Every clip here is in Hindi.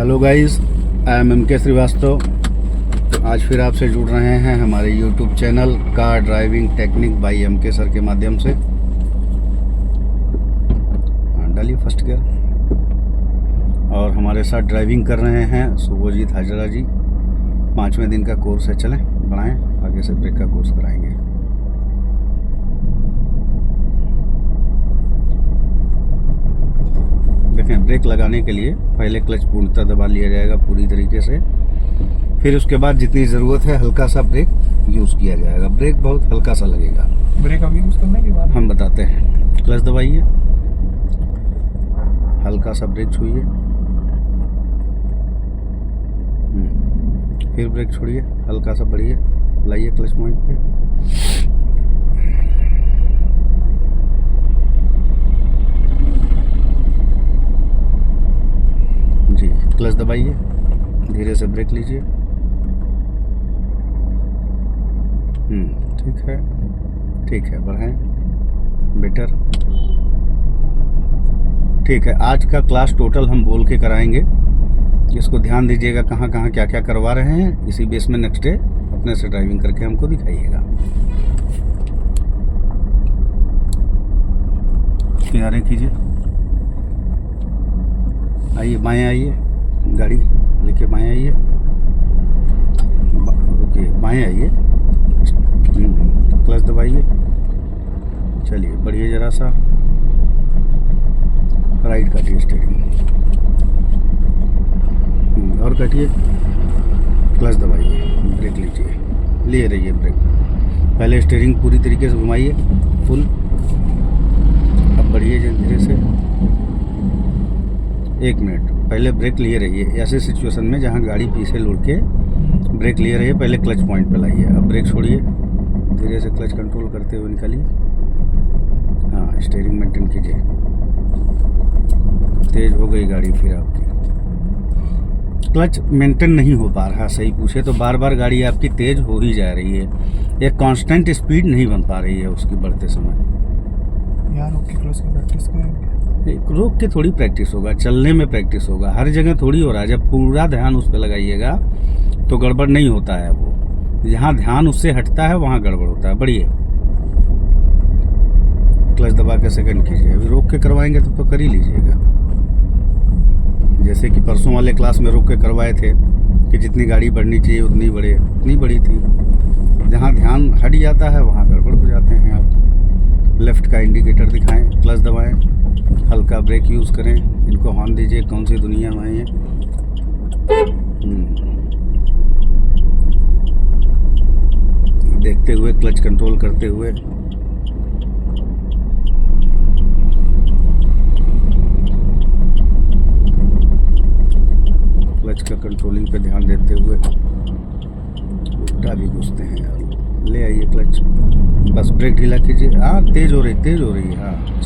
Hello guys, I am MK Srivastava. आज फिर आपसे जुड़ रहे हैं हमारे YouTube channel car driving technique by MK sir के माध्यम से। डालिए फर्स्ट गियर। और हमारे साथ ड्राइविंग कर रहे हैं शुभजीत हाजरा जी। 5वें दिन का कोर्स है, चलें बढ़ाएं, आगे से ब्रेक का कोर्स कराएंगे। देखें, ब्रेक लगाने के लिए पहले क्लच पूर्णतः दबा लिया जाएगा पूरी तरीके से, फिर उसके बाद जितनी ज़रूरत है हल्का सा ब्रेक यूज़ किया जाएगा। ब्रेक बहुत हल्का सा लगेगा। ब्रेक अभी यूज़ करने के बाद हम बताते हैं। क्लच दबाइए, हल्का सा ब्रेक छूइए, फिर ब्रेक छोड़िए, हल्का सा बढ़िए, लाइए क्लच पॉइंट पे। जी, क्लच दबाइए, धीरे से ब्रेक लीजिए। ठीक है, ठीक है, बढ़ाएं, बेटर। ठीक है, आज का क्लास टोटल हम बोल के कराएंगे। इसको ध्यान दीजिएगा, कहाँ कहाँ क्या क्या करवा रहे हैं। इसी बेस में नेक्स्ट डे अपने से ड्राइविंग करके हमको दिखाइएगा। किनारे कीजिए, आइए बाएं, आइए गाड़ी लेके बाएं आइए, रुकिए, बाएं आइए, क्लच दबाइए, चलिए बढ़िए, ज़रा सा राइट काटिए स्टीयरिंग, और काटिए, क्लच दबाइए, ब्रेक लीजिए, ले रहिए ब्रेक। पहले स्टीयरिंग पूरी तरीके से घुमाइए फुल, अब बढ़िए धीरे से। 1 मिनट पहले ब्रेक लिए रहिए। ऐसे सिचुएशन में जहाँ गाड़ी पीछे लुढ़ के ब्रेक लिए रहिए, पहले क्लच पॉइंट पे लाइए। अब ब्रेक छोड़िए, धीरे से क्लच कंट्रोल करते हुए निकालिए। हाँ, स्टीयरिंग मेंटेन कीजिए। तेज़ हो गई गाड़ी फिर आपकी। क्लच मेंटेन नहीं हो पा रहा, सही पूछे तो बार बार गाड़ी आपकी तेज़ हो ही जा रही है। एक कांस्टेंट स्पीड नहीं बन पा रही है उसकी बढ़ते समय। यार ओके, क्लच की प्रैक्टिस करेंगे। रोक के थोड़ी प्रैक्टिस होगा, चलने में प्रैक्टिस होगा। हर जगह थोड़ी हो रहा है। जब पूरा ध्यान उस पर लगाइएगा तो गड़बड़ नहीं होता है। वो जहाँ ध्यान उससे हटता है वहाँ गड़बड़ होता है। बढ़िए, क्लच दबा के सेकंड कीजिए। अभी रोक के करवाएंगे तो कर ही लीजिएगा। जैसे कि परसों वाले क्लास में रोक के करवाए थे कि जितनी गाड़ी बढ़नी चाहिए उतनी बढ़े, उतनी बड़ी थी। जहाँ ध्यान हट जाता है वहाँ गड़बड़ हो जाते हैं। आप लेफ़्ट का इंडिकेटर दिखाएं, क्लच दबाएं, हल्का ब्रेक यूज़ करें, इनको हॉर्न दीजिए। कौन सी दुनिया में है ये। देखते हुए, क्लच कंट्रोल करते हुए। क्लच का कंट्रोलिंग पे ध्यान देते हुए। उल्टा भी घुसते हैं यार। ले आइए क्लच, बस ब्रेक ढीला कीजिए। हाँ, तेज़ हो रही, तेज़ हो रही है। हाँ,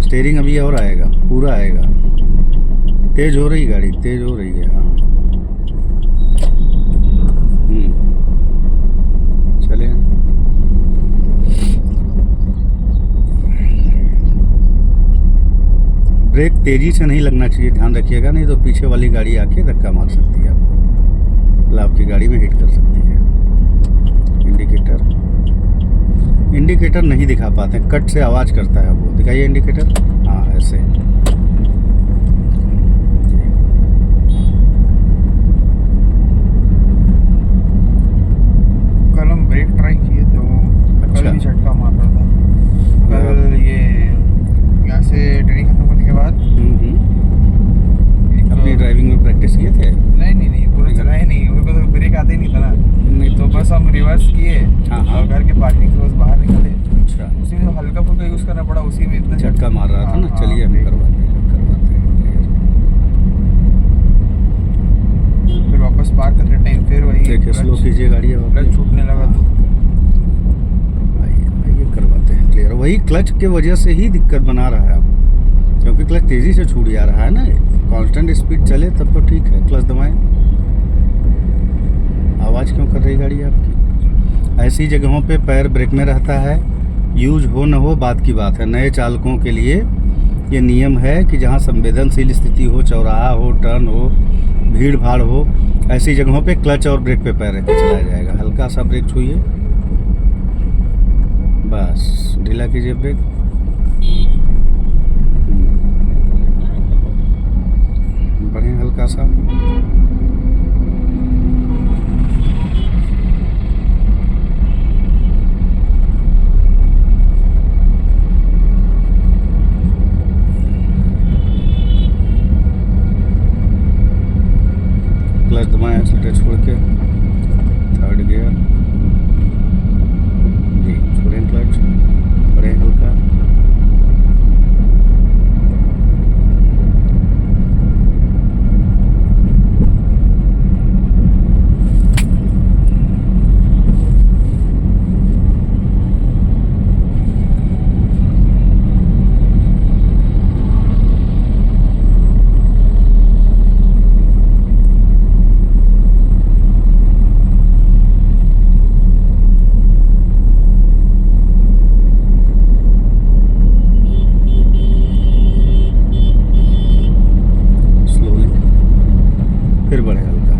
स्टीयरिंग अभी और आएगा, पूरा आएगा। तेज़ हो रही गाड़ी, तेज़ हो रही है। हाँ, चले। ब्रेक तेज़ी से नहीं लगना चाहिए, ध्यान रखिएगा, नहीं तो पीछे वाली गाड़ी आके धक्का मार सकती है आपको, मतलब आपकी गाड़ी में हिट कर सकती है। इंडिकेटर नहीं दिखा पाते, कट से आवाज़ करता है वो। दिखाइए इंडिकेटर। हाँ, ऐसे। कल हम ब्रेक ट्राई किए थे, वो अच्छा। कल भी झटका मार रहा था। कल ये यहाँ से ट्रेनिंग खत्म होने के बाद अपनी ड्राइविंग में प्रैक्टिस किए थे? नहीं पूरा चला ही नहीं, मेरे को तो ब्रेक आते ही नहीं था ना। नहीं तो बस हम रिवर्स किए और घर के पार्किंग से बस बाहर निकले। अच्छा, उसी में हल्का फुल्का यूज़ करना पड़ा, उसी में इतना झटका मार रहा था ना। हाँ, चलिए हम करवाते हैं क्लियर। फिर वापस पार्क करते टाइम फिर वही देखिए, स्लो कीजिए गाड़ी। अब क्लच छूटने लगा तो आइए करवाते हैं क्लियर। वही क्लच के वजह से ही दिक्कत बना रहा है आपको, क्योंकि क्लच तेज़ी से छूट जा रहा है ना। कांस्टेंट स्पीड चले तब तो ठीक है। क्लच दबाएं। आवाज़ क्यों कर रही गाड़ी आपकी? ऐसी जगहों पे पैर ब्रेक में रहता है। यूज हो न हो बात की बात है। नए चालकों के लिए ये नियम है कि जहाँ संवेदनशील स्थिति हो, चौराहा हो, टर्न हो, भीड़ भाड़ हो, ऐसी जगहों पे क्लच और ब्रेक पे पैर रख के चलाया जाएगा। हल्का सा ब्रेक छूइए, बस ढीला कीजिए ब्रेक। बढ़िया, हल्का सा। क्लच दबाएं, एक्सीलरेटर छोड़ के, थर्ड गियर जी, छोड़ें क्लच, बढ़ें हल्का। फिर बढ़े हल्का,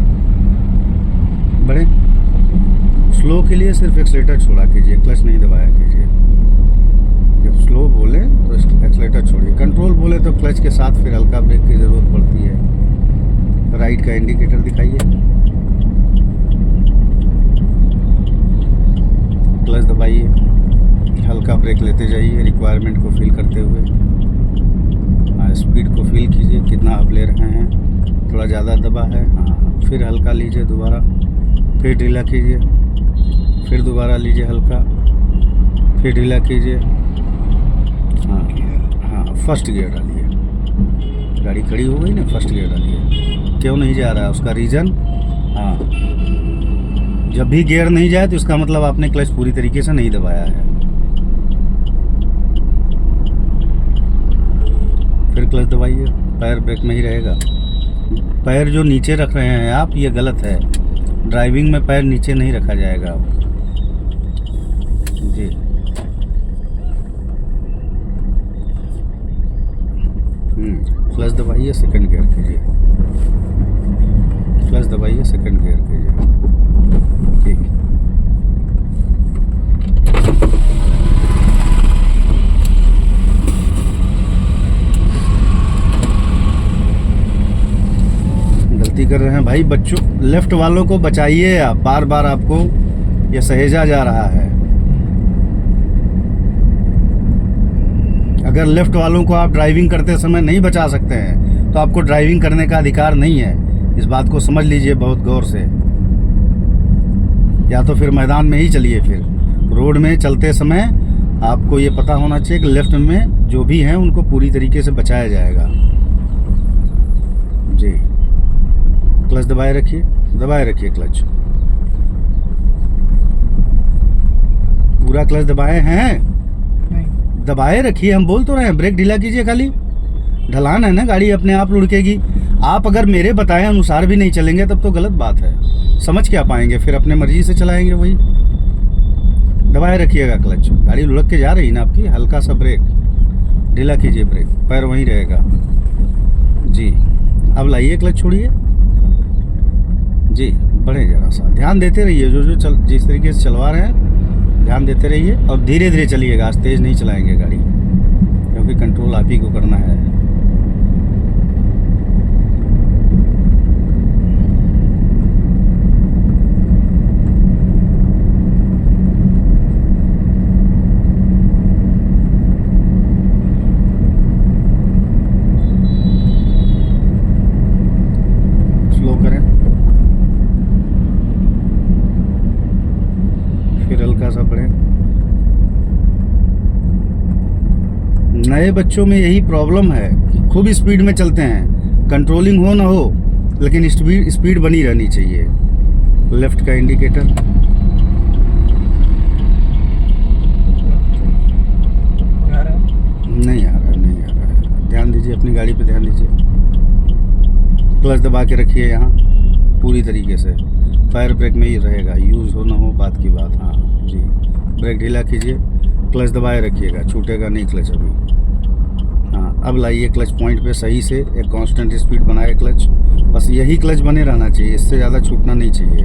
बढ़े। स्लो के लिए सिर्फ एक्सीलरेटर छोड़ा कीजिए, क्लच नहीं दबाया कीजिए। जब स्लो बोले तो एक्सीलरेटर छोड़िए, कंट्रोल बोले तो क्लच के साथ फिर हल्का ब्रेक की ज़रूरत पड़ती है। राइट का इंडिकेटर दिखाइए, क्लच दबाइए, हल्का ब्रेक लेते जाइए, रिक्वायरमेंट को फील करते हुए। हाँ, स्पीड को फील कीजिए, कितना आप ले रहे हैं, थोड़ा ज़्यादा दबा है, हाँ। फिर हल्का लीजिए दोबारा, फिर ढीला कीजिए, फिर दोबारा लीजिए हल्का, फिर ढीला कीजिए। हाँ हाँ, फर्स्ट गियर डालिए। गाड़ी खड़ी हो गई ना, फर्स्ट गियर डालिए। क्यों नहीं जा रहा है उसका रीज़न, हाँ। जब भी गियर नहीं जाए तो इसका मतलब आपने क्लच पूरी तरीके से नहीं दबाया है। फिर क्लच दबाइए, पैर ब्रेक में ही रहेगा। पैर जो नीचे रख रहे हैं आप, ये गलत है। ड्राइविंग में पैर नीचे नहीं रखा जाएगा जी। क्लच दबाइए, सेकंड गियर कीजिए, क्लच दबाइए, सेकंड गियर कीजिए, ठीक। गलती कर रहे हैं भाई बच्चों, लेफ्ट वालों को बचाइए आप, बार बार आपको ये सहेजा जा रहा है। अगर लेफ्ट वालों को आप ड्राइविंग करते समय नहीं बचा सकते हैं तो आपको ड्राइविंग करने का अधिकार नहीं है। इस बात को समझ लीजिए बहुत गौर से। या तो फिर मैदान में ही चलिए, फिर रोड में चलते समय आपको ये पता होना चाहिए कि लेफ्ट में जो भी हैं उनको पूरी तरीके से बचाया जाएगा जी। क्लच दबाए रखिए, दबाए रखिए क्लच, पूरा क्लच दबाए हैं, दबाए रखिए। हम बोल तो रहे हैं, ब्रेक ढीला कीजिए खाली। ढलान है ना, गाड़ी अपने आप लुढ़केगी। आप अगर मेरे बताए अनुसार भी नहीं चलेंगे तब तो गलत बात है। समझ क्या पाएंगे, फिर अपने मर्जी से चलाएंगे वही। दबाए रखिएगा क्लच, गाड़ी लुढ़क के जा रही ना आपकी। हल्का सा ब्रेक ढीला कीजिए, ब्रेक पैर वहीं रहेगा जी। अब लाइए क्लच, छोड़िए जी, बढ़े जरा सा, ध्यान देते रहिए। जो जिस तरीके से चलवा रहे हैं ध्यान देते रहिए, और धीरे धीरे चलिएगा, आज तेज़ नहीं चलाएंगे गाड़ी, क्योंकि कंट्रोल आप ही को करना है। स्लो करें, फिर हल्का सा बढ़े। नए बच्चों में यही प्रॉब्लम है कि खूब स्पीड में चलते हैं, कंट्रोलिंग हो ना हो लेकिन स्पीड बनी रहनी चाहिए। लेफ्ट का इंडिकेटर, नहीं आ रहा है। ध्यान दीजिए, अपनी गाड़ी पे ध्यान दीजिए। क्लच दबा के रखिए यहाँ पूरी तरीके से, पैर ब्रेक में ही रहेगा, यूज़ हो ना हो बात की बात। हाँ जी, ब्रेक ढीला कीजिए, क्लच दबाए रखिएगा, छूटेगा नहीं क्लच अभी। हाँ, अब लाइए क्लच पॉइंट पे सही से, एक कांस्टेंट स्पीड बनाए क्लच, बस यही क्लच बने रहना चाहिए, इससे ज़्यादा छूटना नहीं चाहिए।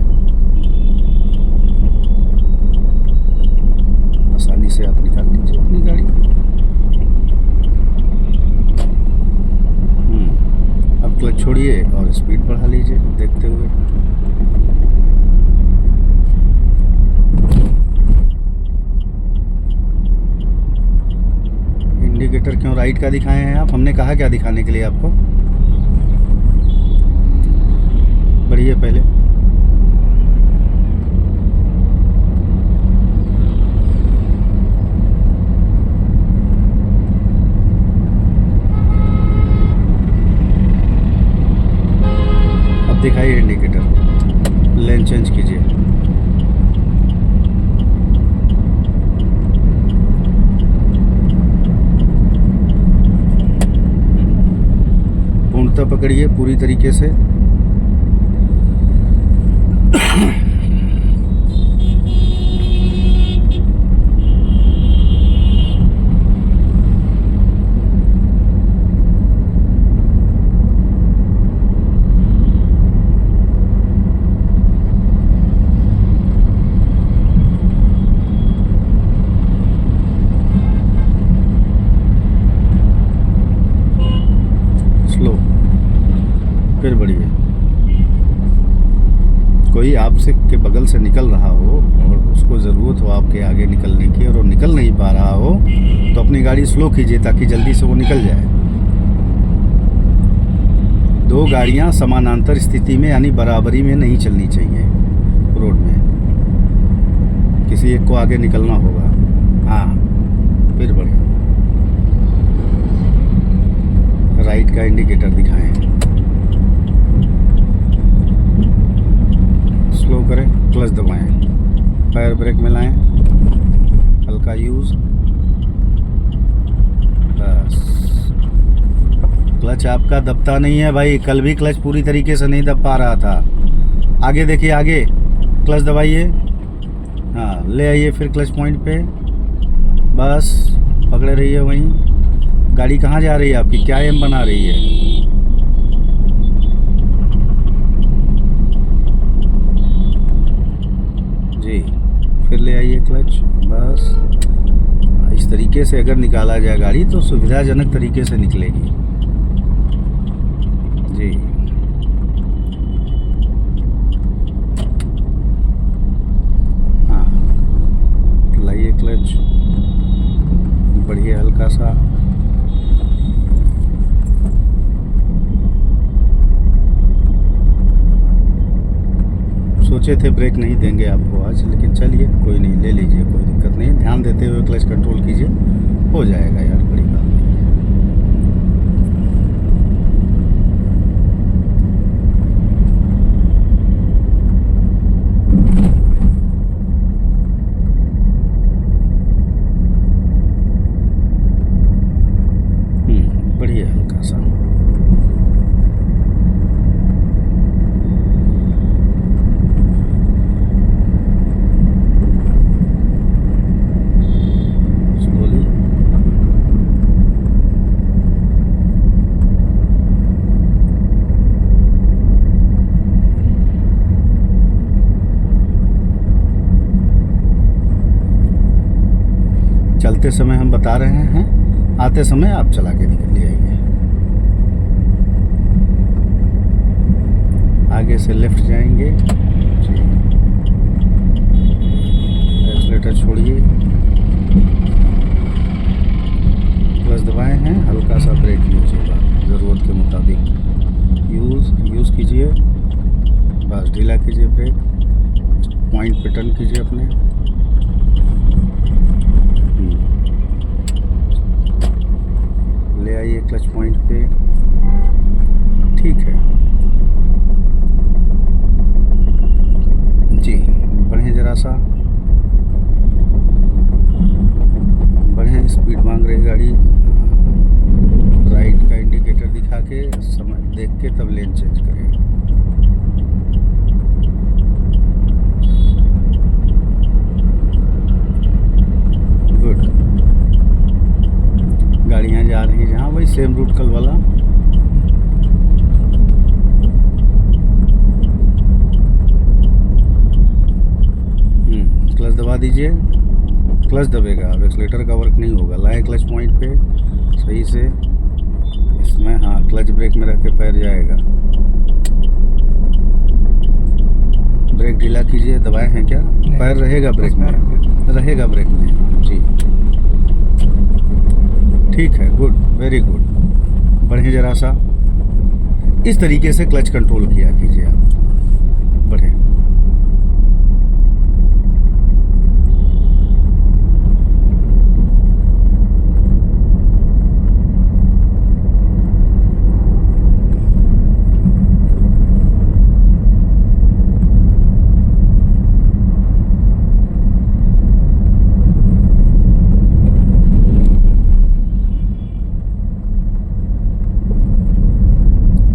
आसानी से आप निकाल लीजिए अपनी गाड़ी। अब क्लच छोड़िए और स्पीड बढ़ा लीजिए देखते हुए। इंडिकेटर क्यों राइट का दिखाए हैं आप? हमने कहा क्या दिखाने के लिए आपको? बढ़िए पहले। अब दिखाइए इंडिकेटर, लेन चेंज कीजिए। पूर्णतः पकड़िए पूरी तरीके से। स्लो, फिर बढ़िए। कोई आपसे के बगल से निकल रहा हो और उसको ज़रूरत हो आपके आगे निकलने की और वो निकल नहीं पा रहा हो, तो अपनी गाड़ी स्लो कीजिए ताकि जल्दी से वो निकल जाए। दो गाड़ियां समानांतर स्थिति में यानी बराबरी में नहीं चलनी चाहिए रोड में, किसी एक को आगे निकलना होगा। हाँ, फिर बढ़िया। राइट का इंडिकेटर दिखाएं, स्लो करें, क्लच दबाएं, पैर ब्रेक में लाएं, हल्का यूज़, बस। क्लच आपका दबता नहीं है भाई, कल भी क्लच पूरी तरीके से नहीं दब पा रहा था। आगे देखिए, आगे क्लच दबाइए, हाँ ले आइए फिर क्लच पॉइंट पे, बस पकड़े रहिए वहीं। गाड़ी कहाँ जा रही है आपकी, क्या एम बना रही है? जी, फिर ले आइए क्लच, बस। इस तरीके से अगर निकाला जाए गाड़ी तो सुविधाजनक तरीके से निकलेगी। जी, हाँ लाइए क्लच, बढ़िए हल्का सा। सोचे थे ब्रेक नहीं देंगे आपको आज, लेकिन चलिए कोई नहीं, ले लीजिए, कोई दिक्कत नहीं। ध्यान देते हुए क्लच कंट्रोल कीजिए, हो जाएगा यार, बड़ी बात नहीं है। बढ़िया हल्का सा। चलते समय हम बता रहे हैं, आते समय आप चला के निकल आइए। आगे से लेफ्ट जाएंगे जी, एक्सीलेटर छोड़िए, क्लच दबाए हैं, हल्का सा ब्रेक यूज होगा ज़रूरत के मुताबिक। यूज़ कीजिए, बस ढीला कीजिए ब्रेक, पॉइंट पे टर्न कीजिए अपने। ले आइए क्लच पॉइंट पे, ठीक है जी। बढ़े ज़रा सा, बढ़े, स्पीड मांग रही गाड़ी। राइट का इंडिकेटर दिखा के, समय देख के तब लेन चेंज करें। गुड, गाड़ियाँ जा रही हैं जहाँ वही सेम रूट कल वाला। क्लच दबा दीजिए, क्लच दबेगा, अब एक्सलेटर का वर्क नहीं होगा। लाएं क्लच पॉइंट पे सही से, इसमें हाँ क्लच ब्रेक में रख के पैर जाएगा। ब्रेक ढीला कीजिए, दबाए हैं क्या? पैर रहेगा ब्रेक में, रहेगा ब्रेक में, हाँ जी ठीक है, गुड, वेरी गुड। बढ़े जरा सा, इस तरीके से क्लच कंट्रोल किया कीजिए आप, बढ़े।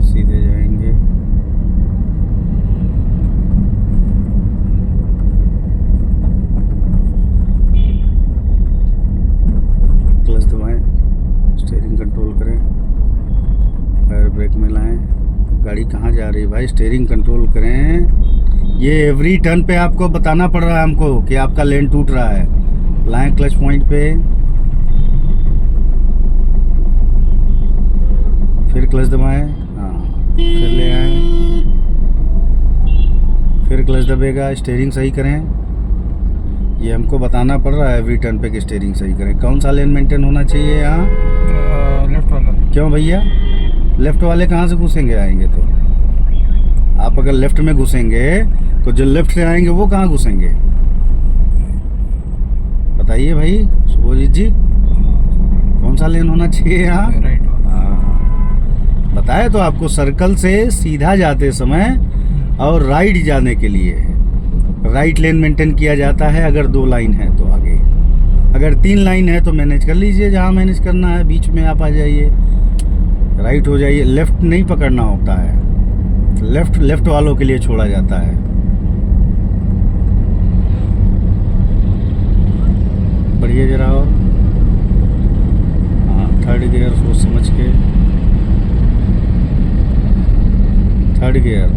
सीधे जाएंगे, क्लच दबाएं, स्टीयरिंग कंट्रोल करें, पैर ब्रेक में लाएं। गाड़ी कहाँ जा रही है भाई? स्टीयरिंग कंट्रोल करें। ये एवरी टर्न पे आपको बताना पड़ रहा है हमको कि आपका लेन टूट रहा है। लाएं क्लच पॉइंट पे, फिर क्लच दबाएं, हाँ फिर ले आएं, फिर क्लच दबेगा, स्टीयरिंग सही करें। ये हमको बताना पड़ रहा है एवरी टर्न पे कि स्टीयरिंग सही करें। कौन सा लेन मेंटेन होना चाहिए यहाँ? लेफ्ट वाला। क्यों भैया? लेफ्ट वाले कहाँ से घुसेंगे आएंगे तो? आप अगर लेफ्ट में घुसेंगे तो जो लेफ्ट से आएंगे वो कहाँ घुसेंगे? बताइए भाई सुबोजीत जी, कौन सा लेन होना चाहिए यहाँ? राइट वाला। हाँ बताए तो आपको, सर्कल से सीधा जाते समय और राइट जाने के लिए राइट लेन मेंटेन किया जाता है। अगर 2 लाइन है तो आगे, अगर 3 लाइन है तो मैनेज कर लीजिए, जहाँ मैनेज करना है बीच में आप आ जाइए, राइट हो जाइए। लेफ़्ट नहीं पकड़ना होता है, लेफ़्ट वालों के लिए छोड़ा जाता है। बढ़िए जरा, और हाँ थर्ड गियर सोच समझ के, थर्ड गियर,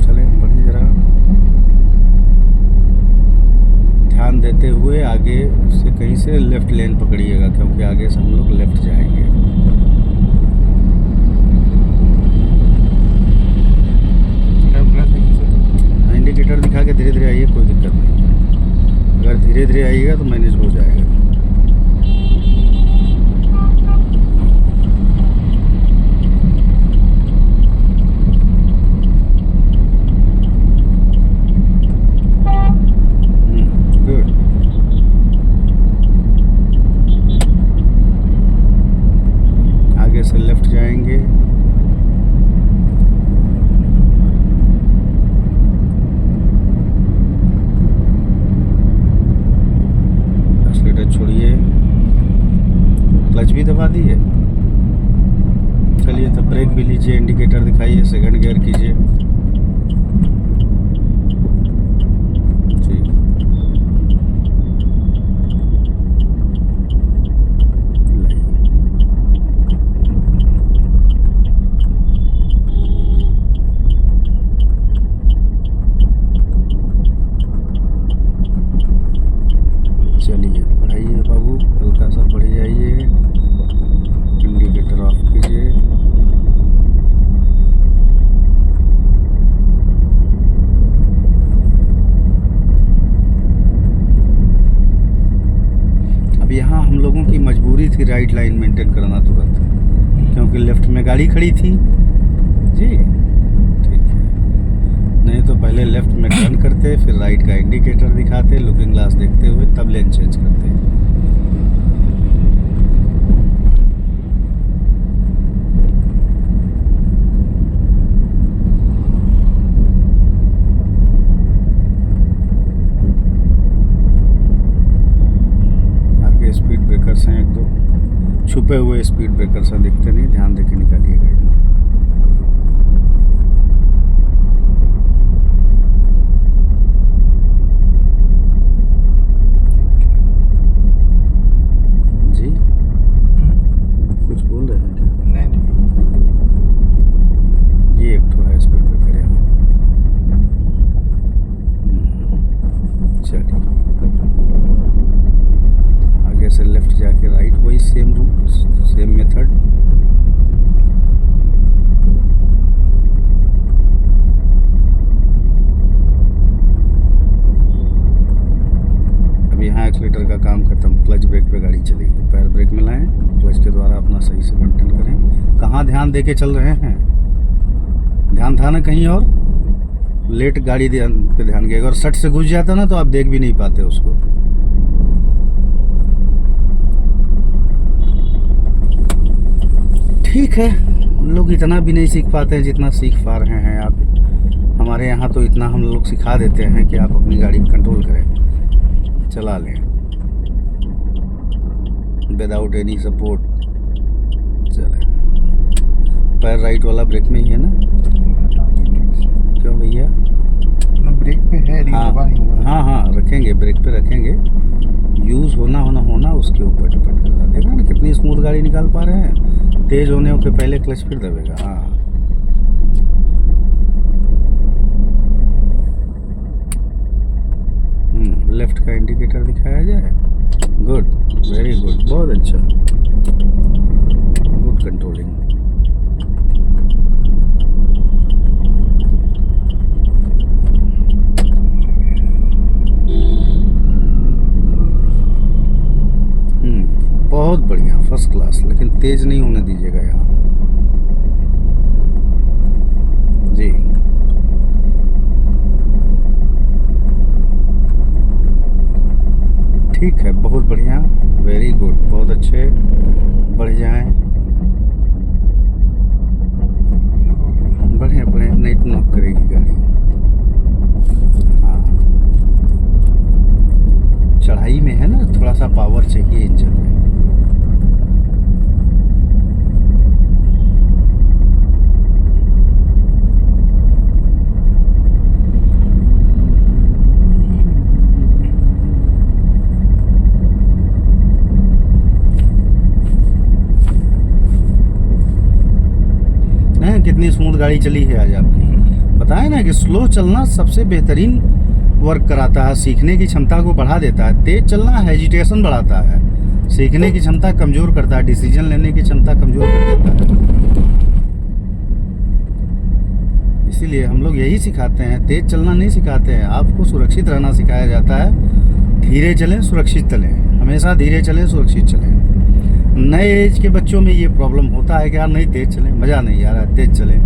चले बढ़िए जरा, ध्यान देते हुए आगे से कहीं से लेफ़्ट लेन पकड़िएगा, क्योंकि आगे से हम लोग लेफ़्ट जाएंगे। इंडिकेटर दिखा के धीरे धीरे आइए, कोई दिक्कत नहीं है। अगर धीरे धीरे आइएगा तो मैनेज हो जाएगा। गुड, आगे से लेफ्ट जाएंगे, छोड़िए, क्लच भी दबा दिए। चलिए तब ब्रेक भी लीजिए, इंडिकेटर दिखाइए, सेकंड गियर कीजिए। ठीक, चलिए बढ़ाइए बाबू, हल्का सा बढ़ जाइए, इंडिकेटर ऑफ कीजिए। अब यहाँ हम लोगों की मजबूरी थी राइट लाइन मेंटेन करना तुरंत, क्योंकि लेफ्ट में गाड़ी खड़ी थी जी। ठीक है, नहीं तो पहले लेफ्ट में टर्न करते, फिर राइट का इंडिकेटर दिखाते, लुकिंग ग्लास देखते हुए तब लेन चेंज करते। आगे स्पीड ब्रेकर्स हैं 1-2, छुपे हुए स्पीड ब्रेकर्स हैं, दिखते नहीं, ध्यान देके निकालिएगा इन्हें। से लेफ्ट जाके राइट, वही सेम रूट, सेम मेथड। अब यहाँ एक्सीलेटर का काम खत्म, क्लच ब्रेक पे गाड़ी चलेगी। पैर ब्रेक में लाएं, क्लच के द्वारा अपना सही से मेंटेन करें। कहाँ ध्यान दे के चल रहे हैं? ध्यान था ना कहीं और, लेट गाड़ी पे ध्यान गया। अगर सट से घुस जाता ना तो आप देख भी नहीं पाते उसको। ठीक है, लोग इतना भी नहीं सीख पाते हैं जितना सीख पा रहे हैं आप। हमारे यहाँ तो इतना हम लोग सिखा देते हैं कि आप अपनी गाड़ी कंट्रोल करें, चला लें विदाउट एनी सपोर्ट। चले, पैर राइट वाला ब्रेक में ही है ना? क्यों भैया? ब्रेक पे है, हाँ नहीं हुआ। हाँ हाँ, रखेंगे, ब्रेक पे रखेंगे। यूज़ होना उसके ऊपर डिपेंड करता है। देखा ना कितनी स्मूथ गाड़ी निकाल पा रहे हैं। तेज़ होने के पहले क्लच फिर दबेगा। हाँ, लेफ्ट का इंडिकेटर दिखाया जाए। गुड, वेरी गुड, बहुत अच्छा, गुड कंट्रोलिंग। बहुत बढ़िया, फर्स्ट क्लास। लेकिन तेज नहीं होने दीजिएगा यहाँ जी। ठीक है, बहुत बढ़िया, वेरी गुड, बहुत अच्छे। बढ़ जाएं, बढ़िया बढ़िया, नहीं तो नॉक करेगी गाड़ी। हाँ, चढ़ाई में है ना, थोड़ा सा पावर चाहिए इंजन में। कितनी स्मूथ गाड़ी चली है आज आपकी। बताया ना कि स्लो चलना सबसे बेहतरीन वर्क कराता है, सीखने की क्षमता को बढ़ा देता है। तेज चलना हेजिटेशन बढ़ाता है, सीखने की क्षमता कमज़ोर करता है, डिसीजन लेने की क्षमता कमज़ोर कर देता है। इसीलिए हम लोग यही सिखाते हैं, तेज चलना नहीं सिखाते हैं। आपको सुरक्षित रहना सिखाया जाता है। धीरे चलें, सुरक्षित चलें, हमेशा धीरे चलें, सुरक्षित चलें। नए एज के बच्चों में ये प्रॉब्लम होता है कि यार नहीं तेज चलें, मज़ा नहीं आ रहा, तेज चलें।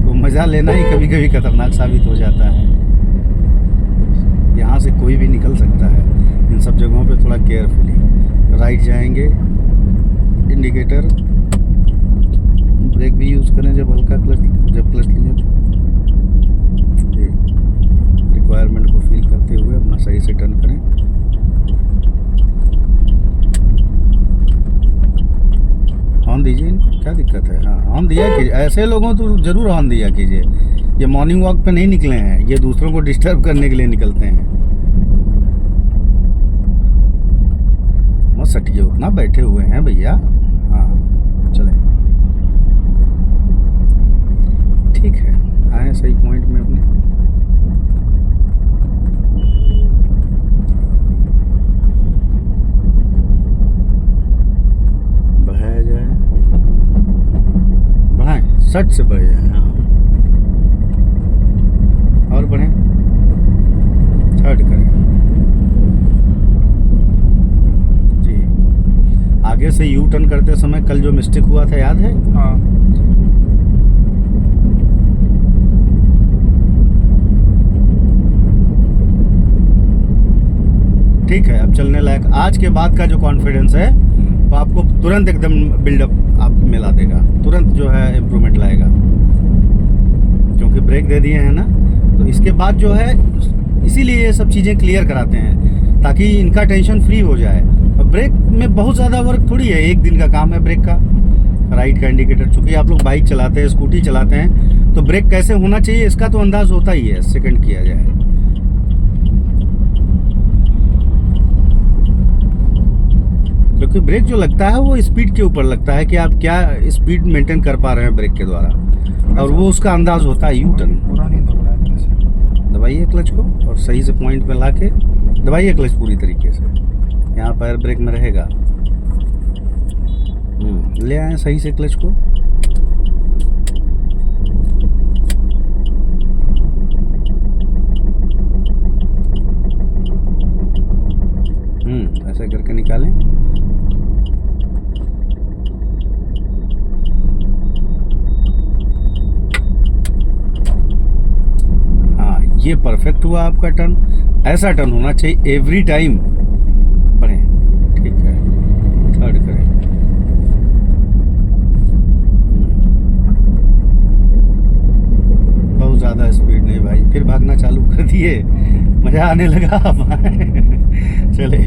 तो मज़ा लेना ही कभी कभी खतरनाक साबित हो जाता है। यहाँ से कोई भी निकल सकता है। इन सब जगहों पे थोड़ा केयरफुली राइट जाएंगे। इंडिकेटर, ब्रेक भी यूज़ करें जब हल्का क्लच, जब क्लच लीजिए तो रिक्वायरमेंट को फील करते हुए अपना सही से टर्न करें। हॉर्न दीजिए, इनको क्या दिक्कत है? हाँ, हॉर्न दिया कीजिए। ऐसे लोगों तो ज़रूर हॉर्न दिया कीजिए। ये मॉर्निंग वॉक पे नहीं निकले हैं, ये दूसरों को डिस्टर्ब करने के लिए निकलते हैं। मत सटिए, उतना बैठे हुए हैं भैया। हाँ, चलें, ठीक है, आए सही पॉइंट में अपने। बढ़ाया जाए, बढ़ाएं, सट से बढ़ जाए। हाँ, और बढ़ें, थर्ड करें जी। आगे से यू टर्न करते समय कल जो मिस्टेक हुआ था याद है? हाँ, ठीक है, अब चलने लायक। आज के बाद का जो कॉन्फिडेंस है वो आपको तुरंत एकदम बिल्डअप आप मिला देगा, तुरंत जो है इम्प्रूवमेंट लाएगा, क्योंकि ब्रेक दे दिए हैं ना। तो इसके बाद जो है, इसीलिए ये सब चीज़ें क्लियर कराते हैं ताकि इनका टेंशन फ्री हो जाए। और ब्रेक में बहुत ज़्यादा वर्क थोड़ी है, एक दिन का काम है ब्रेक का। राइट का इंडिकेटर, चूँकि आप लोग बाइक चलाते हैं, स्कूटी चलाते हैं, तो ब्रेक कैसे होना चाहिए इसका तो अंदाज़ होता ही है, सेकंड किया जाए। क्योंकि ब्रेक जो लगता है वो स्पीड के ऊपर लगता है कि आप क्या स्पीड मेंटेन कर पा रहे हैं ब्रेक के द्वारा, और वो उसका अंदाज होता है। यू टर्न, पूरा नहीं दब रहा है मेरे से। दबाइए क्लच को और सही से पॉइंट पे लाके दबाइए क्लच पूरी तरीके से। यहाँ पैर ब्रेक में रहेगा। ले आए सही से क्लच को। ऐसे करके निकालें। हाँ, ये परफेक्ट हुआ आपका टर्न। ऐसा टर्न होना चाहिए एवरी टाइम। बढ़े, ठीक है, थर्ड करें। बहुत ज़्यादा स्पीड नहीं भाई, फिर भागना चालू कर दिए, मज़ा आने लगा। चले,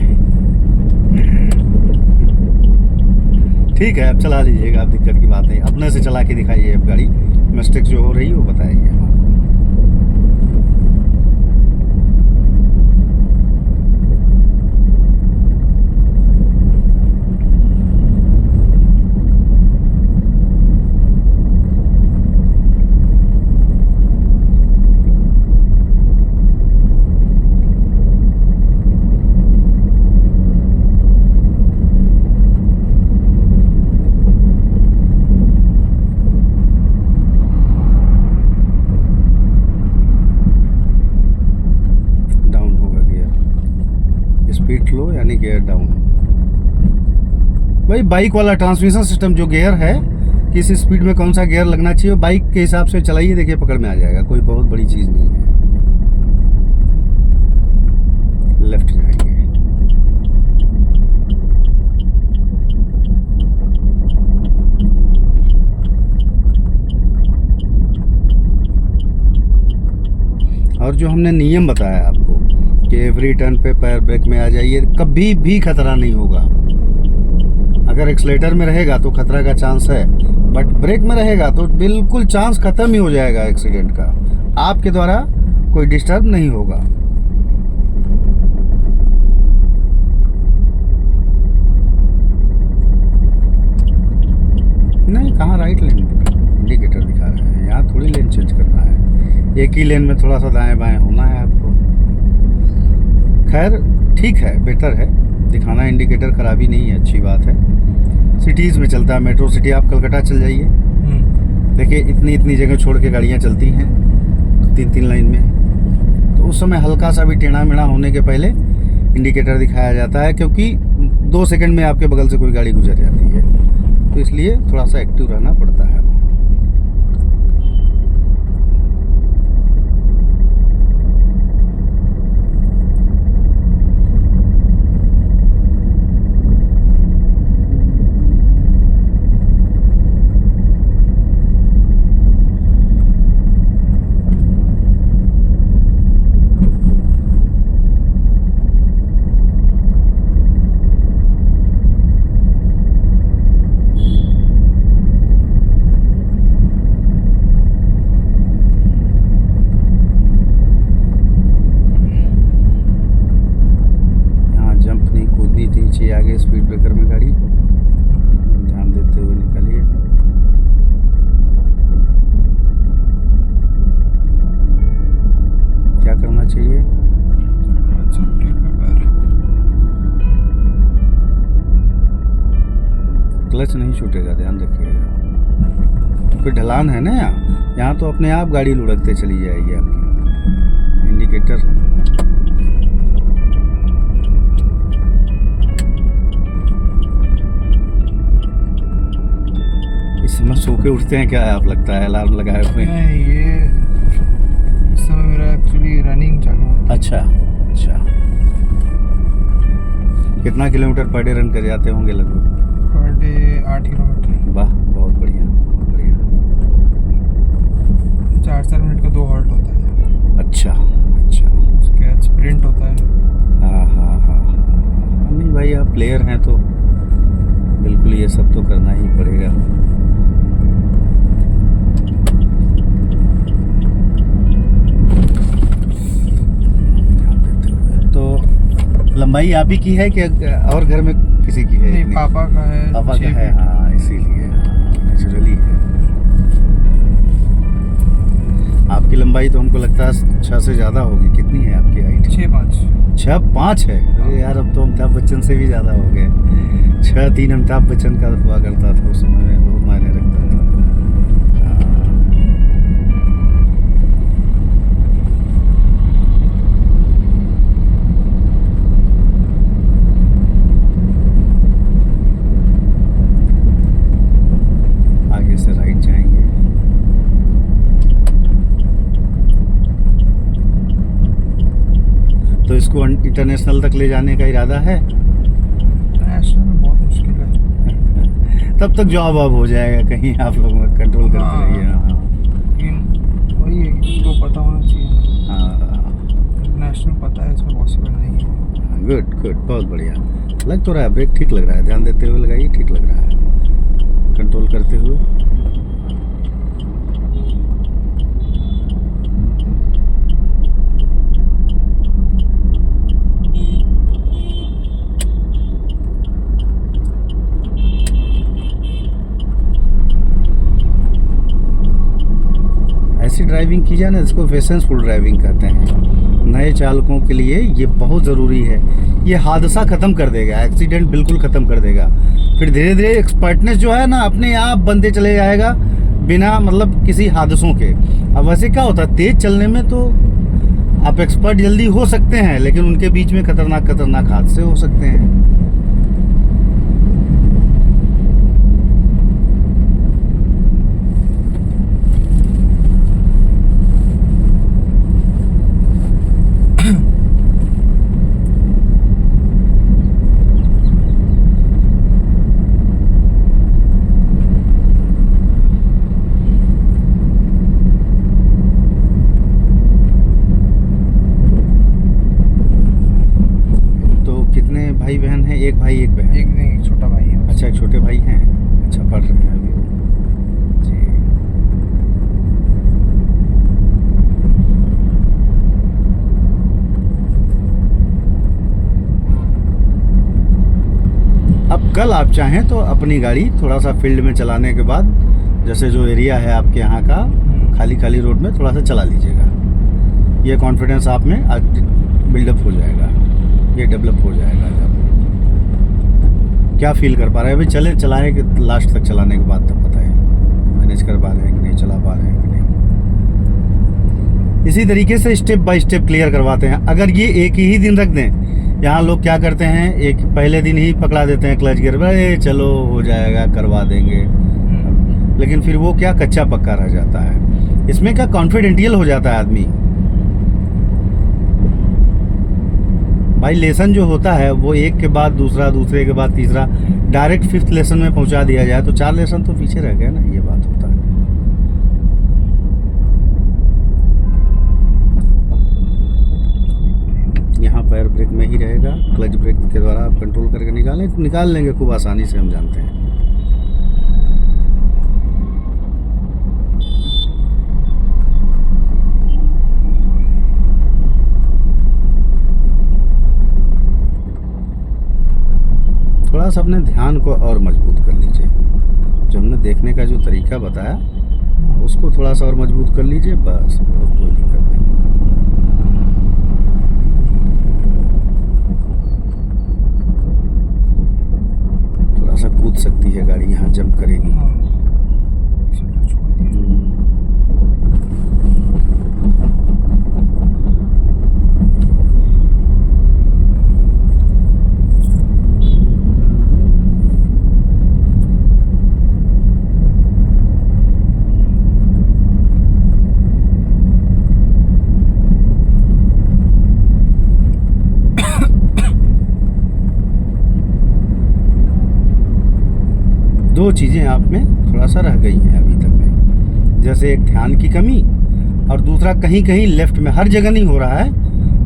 ठीक है, अब चला लीजिएगा, अब दिक्कत की बात नहीं। अपने से चला के दिखाइए, अब गाड़ी मिस्टेक जो हो रही है वो बताइए हम आपको। स्पीड लो यानी गियर डाउन। भाई बाइक वाला ट्रांसमिशन सिस्टम जो गियर है, किस स्पीड में कौन सा गियर लगना चाहिए बाइक के हिसाब से चलाइए, देखिए पकड़ में आ जाएगा, कोई बहुत बड़ी चीज़ नहीं है। लेफ्ट जाएंगे। और जो हमने नियम बताया आपको कि एवरी टर्न पे पैर ब्रेक में आ जाइए, कभी भी खतरा नहीं होगा। अगर एक्सलेटर में रहेगा तो खतरा का चांस है, बट ब्रेक में रहेगा तो बिल्कुल चांस खत्म ही हो जाएगा एक्सीडेंट का। आपके द्वारा कोई डिस्टर्ब नहीं होगा। नहीं, कहाँ राइट लेन इंडिकेटर दिखा रहे हैं, यहाँ थोड़ी लेन चेंज करना है। एक ही लेन में थोड़ा सा दाएं बाएं होना है आपको। खैर ठीक है, बेटर है दिखाना इंडिकेटर, खराबी नहीं है, अच्छी बात है। सिटीज़ में चलता है, मेट्रो सिटी आप कलकत्ता चल जाइए, देखिए इतनी इतनी जगह छोड़ के गाड़ियाँ चलती हैं 3-3 लाइन में, तो उस समय हल्का सा भी टेढ़ा मेढ़ा होने के पहले इंडिकेटर दिखाया जाता है, क्योंकि 2 सेकंड में आपके बगल से कोई गाड़ी गुजर जाती है, तो इसलिए थोड़ा सा एक्टिव रहना पड़ता है। आगे स्पीड ब्रेकर में गाड़ी, ध्यान देते हुए निकालिए। क्या करना चाहिए? क्लच नहीं छूटेगा, ध्यान रखिएगा, क्योंकि ढलान है ना यहाँ तो अपने आप गाड़ी लुढ़कते चली जाएगी आपकी। इंडिकेटर इसमें सो के उठते हैं क्या आप, लगता है अलार्म लगाए हुए? नहीं, ये इस समय मेरा एक्चुअली रनिंग चालू है। अच्छा अच्छा, कितना किलोमीटर पर डे रन कर जाते होंगे लगभग? Per day 8 kilometre. वाह, बहुत बढ़िया बहुत बढ़िया। 4-4 मिनट का 2 हॉल्ट होता है। अच्छा अच्छा, उसके बाद स्प्रिंट होता है। हाँ हाँ हाँ हाँ, नहीं भाई आप प्लेयर हैं तो बिल्कुल ये सब तो करना ही पड़ेगा। लंबाई आप ही की है कि और घर में किसी की है? नहीं, पापा का है। पापा का है, हाँ इसीलिए नेचुरली है। आपकी लंबाई तो हमको लगता है 6 से ज़्यादा होगी। कितनी है आपकी हाइट? 6'5". 6-5 है? अरे यार अब तो अमिताभ बच्चन से भी ज़्यादा हो गए। 6-3 अमिताभ बच्चन का हुआ करता था उस समय में, बहुत मायने रखता था। आगे से राइट जाएंगे। तो इसको इंटरनेशनल तक ले जाने का इरादा है? ऐसा में बहुत मुश्किल है। तब तक जॉब अब हो जाएगा कहीं, आप लोग कंट्रोल करते हाँ। रहिए। हाँ लेकिन वही है कि उसको पता होना चाहिए। हाँ, इंटरनेशनल पता है, इसमें पॉसिबल नहीं है। गुड गुड, बहुत बढ़िया। लग तो रहा है ब्रेक ठीक लग रहा है, ध्यान देते हुए लगाइए, ठीक लग रहा है कंट्रोल करते हुए। ऐसी ड्राइविंग की जाए ना, इसको पेशेंसफुल ड्राइविंग कहते हैं। नए चालकों के लिए ये बहुत ज़रूरी है। ये हादसा ख़त्म कर देगा, एक्सीडेंट बिल्कुल ख़त्म कर देगा। फिर धीरे धीरे एक्सपर्टनेस जो है ना अपने आप बनते चले जाएगा, बिना मतलब किसी हादसों के। अब वैसे क्या होता है, तेज़ चलने में तो आप एक्सपर्ट जल्दी हो सकते हैं, लेकिन उनके बीच में खतरनाक हादसे हो सकते हैं। भाई बहन है? एक भाई एक बहन? एक नहीं, एक छोटा भाई है। अच्छा, एक छोटे भाई हैं। अच्छा, पढ़ रहे हैं अभी जी। अब कल आप चाहें तो अपनी गाड़ी थोड़ा सा फील्ड में चलाने के बाद, जैसे जो एरिया है आपके यहाँ का, खाली रोड में थोड़ा सा चला लीजिएगा। ये कॉन्फिडेंस आप में आज बिल्डअप हो जाएगा, ये डेवलप हो जाएगा। जब क्या फील कर पा रहे हैं अभी, चलाएं कि लास्ट तक चलाने के बाद तब बताएं मैनेज कर पा रहे हैं कि नहीं, चला पा रहे हैं कि नहीं। इसी तरीके से स्टेप बाय स्टेप क्लियर करवाते हैं। अगर ये एक ही दिन रख दें, यहाँ लोग क्या करते हैं, एक पहले दिन ही पकड़ा देते हैं क्लच गियर, अरे चलो हो जाएगा, करवा देंगे। लेकिन फिर वो क्या कच्चा पक्का रह जाता है। इसमें क्या कॉन्फिडेंटियल हो जाता है आदमी। भाई लेसन जो होता है वो एक के बाद दूसरा, दूसरे के बाद तीसरा, डायरेक्ट 5th लेसन में पहुंचा दिया जाए तो 4 लेसन तो पीछे रह गए ना, ये बात होता है। यहाँ पैर ब्रेक में ही रहेगा, क्लच ब्रेक के द्वारा आप कंट्रोल करके निकाल लेंगे खूब आसानी से, हम जानते हैं। थोड़ा सा अपने ध्यान को और मजबूत कर लीजिए। जो हमने देखने का जो तरीका बताया उसको थोड़ा सा और मजबूत कर लीजिए, बस, और कोई दिक्कत नहीं। थोड़ा सा कूद सकती है गाड़ी, यहाँ जंप करेगी। दो चीज़ें आप में थोड़ा सा रह गई हैं अभी तक में, जैसे एक ध्यान की कमी, और दूसरा कहीं कहीं लेफ्ट में, हर जगह नहीं हो रहा है,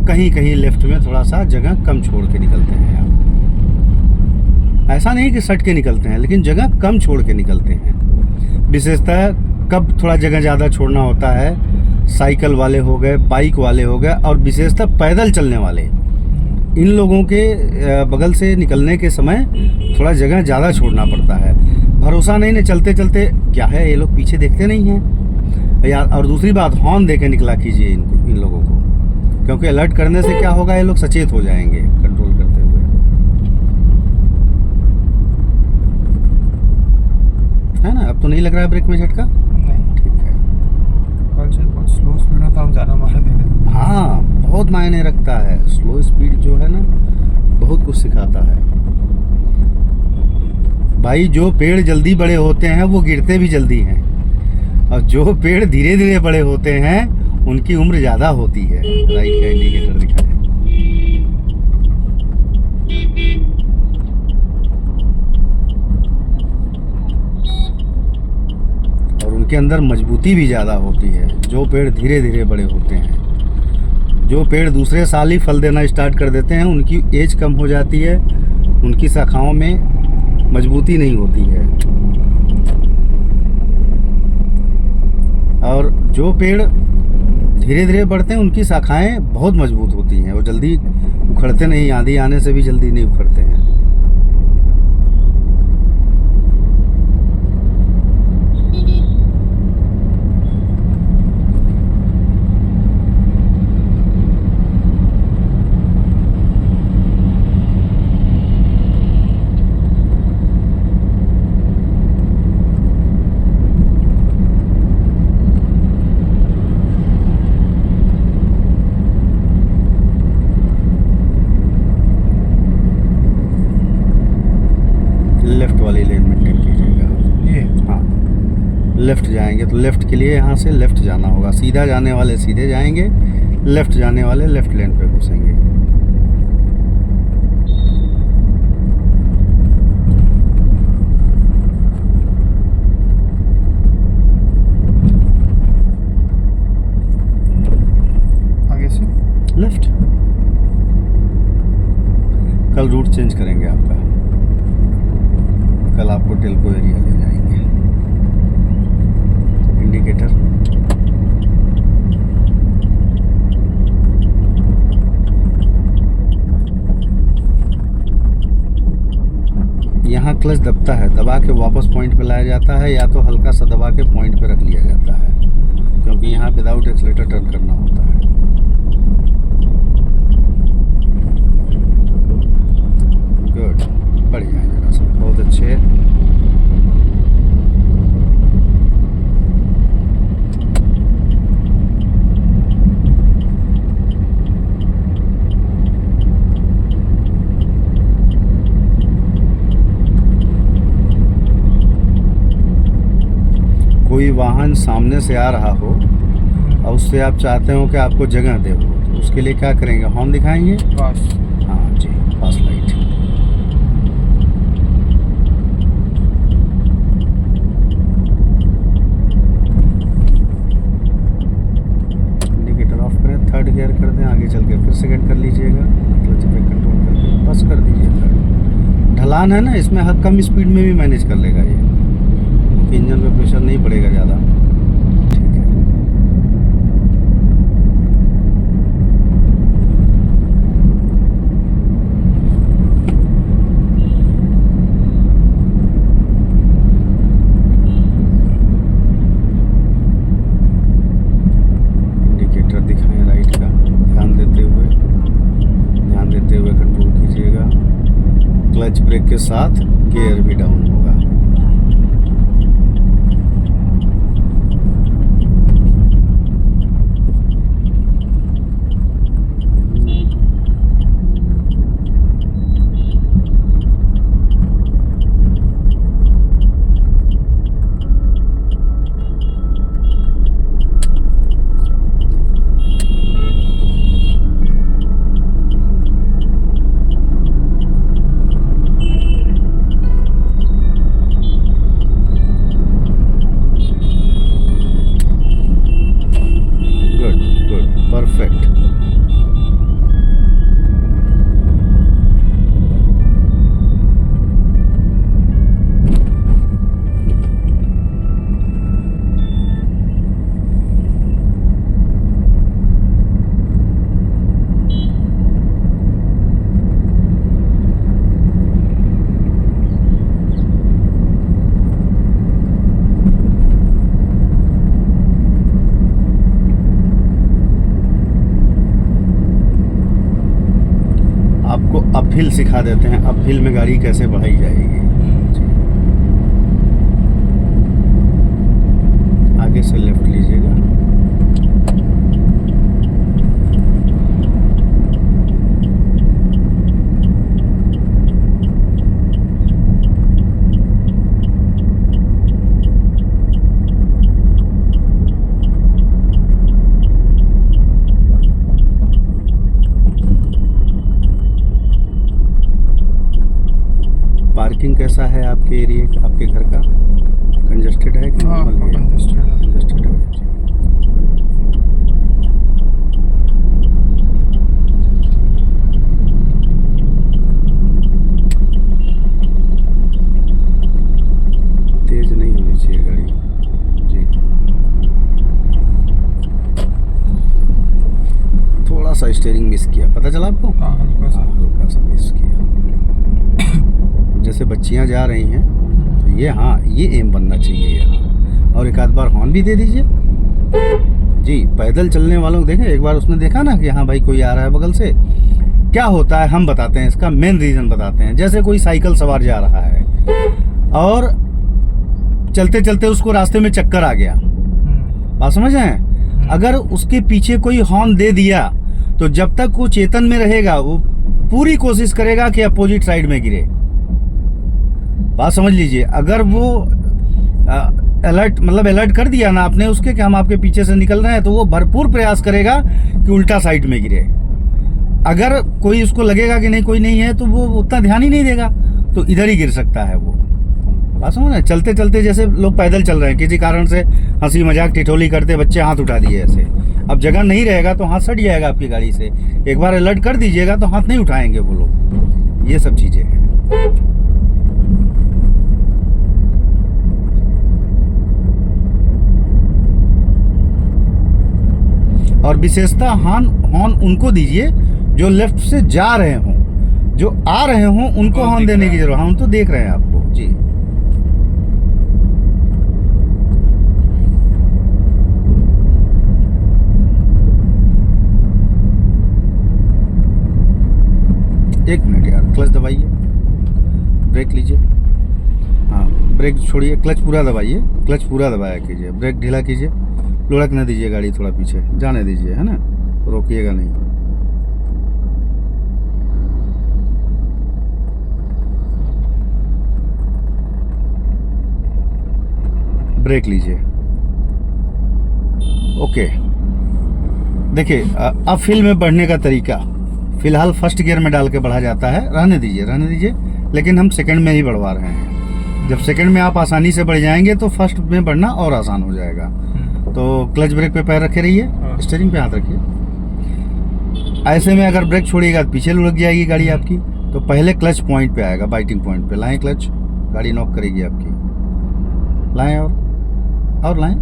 कहीं कहीं लेफ्ट में थोड़ा सा जगह कम छोड़ के निकलते हैं आप। ऐसा नहीं कि सट के निकलते हैं, लेकिन जगह कम छोड़ के निकलते हैं। विशेषतः कब थोड़ा जगह ज़्यादा छोड़ना होता है, साइकिल वाले हो गए, बाइक वाले हो गए, और विशेषतः पैदल चलने वाले, इन लोगों के बगल से निकलने के समय थोड़ा जगह ज़्यादा छोड़ना पड़ता है। भरोसा नहीं ना, चलते चलते क्या है, ये लोग पीछे देखते नहीं हैं यार। और दूसरी बात, हॉर्न दे के निकला कीजिए इन लोगों को। क्योंकि अलर्ट करने से क्या होगा, ये लोग सचेत हो जाएंगे कंट्रोल करते हुए। है ना, अब तो नहीं लग रहा है ब्रेक में झटका। नहीं, ठीक है। कल से बहुत स्लो स्पीड में तो हम ज़्यादा मार दे रहे थे। हाँ, बहुत मायने रखता है। स्लो स्पीड जो है ना, बहुत कुछ सिखाता है भाई। जो पेड़ जल्दी बड़े होते हैं वो गिरते भी जल्दी हैं, और जो पेड़ धीरे धीरे बड़े होते हैं उनकी उम्र ज़्यादा होती है। राइट का इंडिकेटर दिखाएं। और उनके अंदर मजबूती भी ज़्यादा होती है जो पेड़ धीरे धीरे बड़े होते हैं। जो पेड़ दूसरे साल ही फल देना स्टार्ट कर देते हैं उनकी एज कम हो जाती है, उनकी शाखाओं में मजबूती नहीं होती है। और जो पेड़ धीरे धीरे बढ़ते हैं उनकी शाखाएं बहुत मजबूत होती हैं, वो जल्दी उखड़ते नहीं, आंधी आने से भी जल्दी नहीं उखड़ते हैं। लेफ्ट वाली लेन मेंटेन कीजिएगा। ये हाँ, लेफ्ट जाएंगे तो लेफ्ट के लिए यहाँ से लेफ्ट जाना होगा। सीधा जाने वाले सीधे जाएंगे, लेफ्ट जाने वाले लेफ्ट लेन पे घुसेंगे। आगे से लेफ्ट। कल रूट चेंज करेंगे आपका। कल आपको टेल्को एरिया ले जाएंगे। इंडिकेटर यहाँ क्लच दबता है, दबा के वापस पॉइंट पे लाया जाता है, या तो हल्का सा दबा के पॉइंट पे रख लिया जाता है, क्योंकि यहाँ विदाउट एक्सीलेटर टर्न करना होता है। गुड, बढ़िया है जरा सा, बहुत अच्छे। कोई वाहन सामने से आ रहा हो और उससे आप चाहते हो कि आपको जगह दे, वो तो उसके लिए क्या करेंगे, हॉर्न दिखाएंगे। पास। हाँ जी, पास लाइट। इंडिकेटर ऑफ करें, थर्ड गियर कर दें, आगे चल के फिर सेकंड कर लीजिएगा, क्लच पे कंट्रोल करके बस कर दीजिए थर्ड। ढलान है ना, इसमें हर कम स्पीड में भी मैनेज कर लेगा ये, क्योंकि इंजन पे प्रेशर नहीं पड़ेगा ज़्यादा। ठीक है। इंडिकेटर दिखाएं राइट का, ध्यान देते हुए कंट्रोल कीजिएगा। क्लच ब्रेक के साथ गियर भी डाउन होगा। अपहिल सिखा देते हैं, अपहिल में गाड़ी कैसे बढ़ाई जाएगी। आगे से लेफ्ट लीजिएगा। पार्किंग कैसा है आपके एरिया का, आपके घर का? कंजस्टेड है कि हाँ, नॉर्मल है? congested है। कंजस्टेड है जी। तेज नहीं होनी चाहिए गाड़ी जी। थोड़ा सा स्टीयरिंग मिस किया, पता चला आपको? हाँ, हल्का सा। हल्का सा मिस किया। जैसे बच्चियां जा रही हैं तो ये, हाँ ये एम बनना चाहिए यहाँ। और एक आध बार हॉर्न भी दे दीजिए जी। पैदल चलने वालों को देखें, एक बार उसने देखा ना कि हाँ भाई कोई आ रहा है बगल से, क्या होता है हम बताते हैं, इसका मेन रीज़न बताते हैं। जैसे कोई साइकिल सवार जा रहा है और चलते चलते उसको रास्ते में चक्कर आ गया, बात समझ रहे हैं? अगर उसके पीछे कोई हॉर्न दे दिया तो जब तक वो चेतन में रहेगा वो पूरी कोशिश करेगा कि अपोजिट साइड में गिरे। बात समझ लीजिए। अगर वो अलर्ट, मतलब अलर्ट कर दिया ना आपने उसके कि हम आपके पीछे से निकल रहे हैं, तो वो भरपूर प्रयास करेगा कि उल्टा साइड में गिरे। अगर कोई उसको लगेगा कि नहीं कोई नहीं है तो वो उतना ध्यान ही नहीं देगा, तो इधर ही गिर सकता है वो। बात समझ रहे हैं? चलते चलते जैसे लोग पैदल चल रहे हैं, किसी कारण से हंसी मजाक टिटोली करते बच्चे हाथ उठा दिए ऐसे, अब जगह नहीं रहेगा तो हाथ सट जाएगा आपकी गाड़ी से। एक बार अलर्ट कर दीजिएगा तो हाथ नहीं उठाएंगे वो लोग। ये सब चीज़ें हैं। और विशेषता हॉर्न उनको दीजिए जो लेफ्ट से जा रहे हों, जो आ रहे हों उनको हॉर्न देने की जरूरत। हम तो देख रहे हैं आपको जी। एक मिनट यार, क्लच दबाइए, ब्रेक लीजिए। हाँ ब्रेक छोड़िए, क्लच पूरा दबाइए, क्लच पूरा दबाया कीजिए, ब्रेक ढीला कीजिए, लुढ़क न दीजिए गाड़ी, थोड़ा पीछे जाने दीजिए, है ना, रोकिएगा नहीं। ब्रेक लीजिए। ओके, देखिए अब फिल में बढ़ने का तरीका, फिलहाल फर्स्ट गियर में डाल के बढ़ा जाता है। रहने दीजिए, लेकिन हम सेकंड में ही बढ़वा रहे हैं। जब सेकंड में आप आसानी से बढ़ जाएंगे तो फर्स्ट में बढ़ना और आसान हो जाएगा। तो क्लच ब्रेक पे पैर रखे रहिए, स्टीयरिंग पे हाथ रखिए। ऐसे में अगर ब्रेक छोड़िएगा तो पीछे लुढ़क जाएगी गाड़ी आपकी। तो पहले क्लच पॉइंट पे आएगा, बाइटिंग पॉइंट पे लाएं क्लच, गाड़ी नॉक करेगी आपकी। लाएं और लाएं,